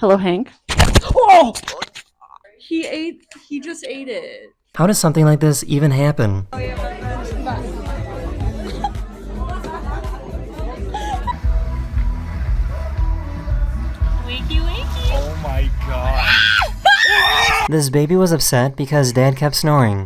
Hello, Hank. Oh! He just ate it. How does something like this even happen? Wakey, wakey. Oh my god. This baby was upset because Dad kept snoring.